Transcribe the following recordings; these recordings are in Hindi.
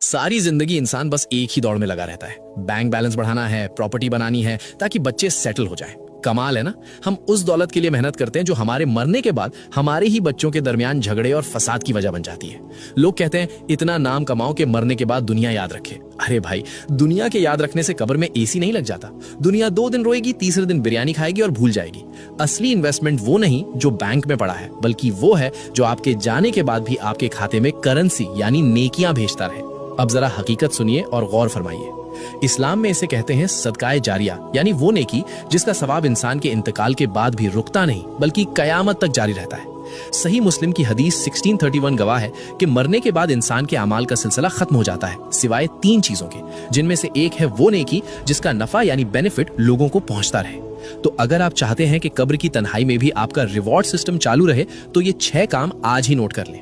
सारी जिंदगी इंसान बस एक ही दौड़ में लगा रहता है। बैंक बैलेंस बढ़ाना है, प्रॉपर्टी बनानी है ताकि बच्चे सेटल हो जाएं। कमाल है ना। हम उस दौलत के लिए मेहनत करते हैं जो हमारे मरने के बाद हमारे ही बच्चों के दरमियान झगड़े और फसाद की वजह बन जाती है। लोग कहते हैं इतना नाम कमाओ कि मरने के बाद दुनिया याद रखे। अरे भाई, दुनिया के याद रखने से कब्र में एसी नहीं लग जाता। दुनिया 2 दिन रोएगी, तीसरे दिन बिरयानी खाएगी और भूल जाएगी। असली इन्वेस्टमेंट वो नहीं जो बैंक में पड़ा है, बल्कि वो है जो आपके जाने के बाद भी आपके खाते में करेंसी यानी नेकियां भेजता रहे। अब जरा हकीकत सुनिए और गौर फरमाइए। इस्लाम में इसे कहते हैं सदकाए जारिया, यानी वो नेकी जिसका सवाब इंसान के इंतकाल के बाद भी रुकता नहीं बल्कि कयामत तक जारी रहता है। सही मुस्लिम की हदीस 1631 गवाह है कि मरने के बाद इंसान के अमाल का सिलसिला खत्म हो जाता है, सिवाय 3 चीजों के, जिनमें से एक है वो नेकी जिसका नफा यानी बेनिफिट लोगों को पहुंचता रहे। तो अगर आप चाहते हैं कि कब्र की तन्हाई में भी आपका रिवॉर्ड सिस्टम चालू रहे तो ये 6 काम आज ही नोट कर लें।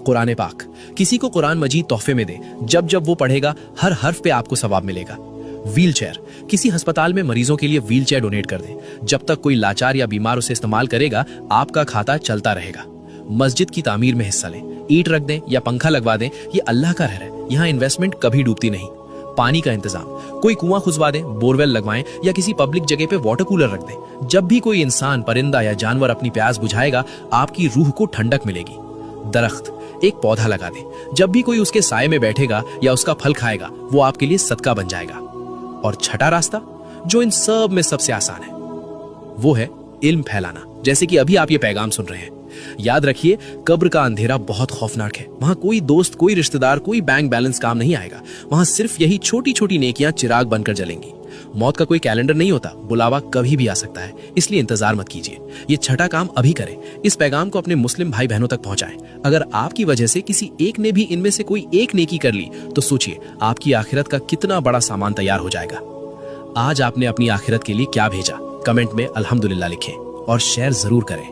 कुरान पाक, किसी को कुरान मजीद तोहफे में दे। जब जब वो पढ़ेगा हर हर्फ पे आपको सवाब मिलेगा। व्हील चेयर, किसी अस्पताल में मरीजों के लिए व्हील चेयर डोनेट कर दें। जब तक कोई लाचार या बीमार उसे इस्तेमाल करेगा आपका खाता चलता रहेगा। मस्जिद की तामीर में हिस्सा लें, ईंट रख दें या पंखा लगवा दें, ये अल्लाह का घर है, यहाँ इन्वेस्टमेंट कभी डूबती नहीं। पानी का इंतजाम, कोई कुआं खुदवा दें, बोरवेल लगवाएं या किसी पब्लिक जगह पे वाटर कूलर रख दें। जब भी कोई इंसान, परिंदा या जानवर अपनी प्यास बुझाएगा आपकी रूह को ठंडक मिलेगी। दरख्त, एक पौधा लगा दें। जब भी कोई उसके साए में बैठेगा या उसका फल खाएगा वो आपके लिए सदका बन जाएगा। और छठा रास्ता जो इन सब में सबसे आसान है वो है इल्म फैलाना, जैसे कि अभी आप ये पैगाम सुन रहे हैं। याद रखिए, कब्र का अंधेरा बहुत खौफनाक है। वहां कोई दोस्त, कोई रिश्तेदार, कोई बैंक बैलेंस काम नहीं आएगा। वहां सिर्फ यही छोटी छोटी नेकियां चिराग बनकर जलेंगी। मौत का कोई कैलेंडर नहीं होता, बुलावा कभी भी आ सकता है, इसलिए इंतजार मत कीजिए। ये छठा काम अभी करें। इस पैगाम को अपने मुस्लिम भाई बहनों तक पहुंचाएं। अगर आपकी वजह से किसी एक ने भी इनमें से कोई एक नेकी कर ली तो सोचिए आपकी आखिरत का कितना बड़ा सामान तैयार हो जाएगा। आज आपने अपनी आखिरत के लिए क्या भेजा? कमेंट में अल्हम्दुलिल्लाह लिखें और शेयर जरूर करें।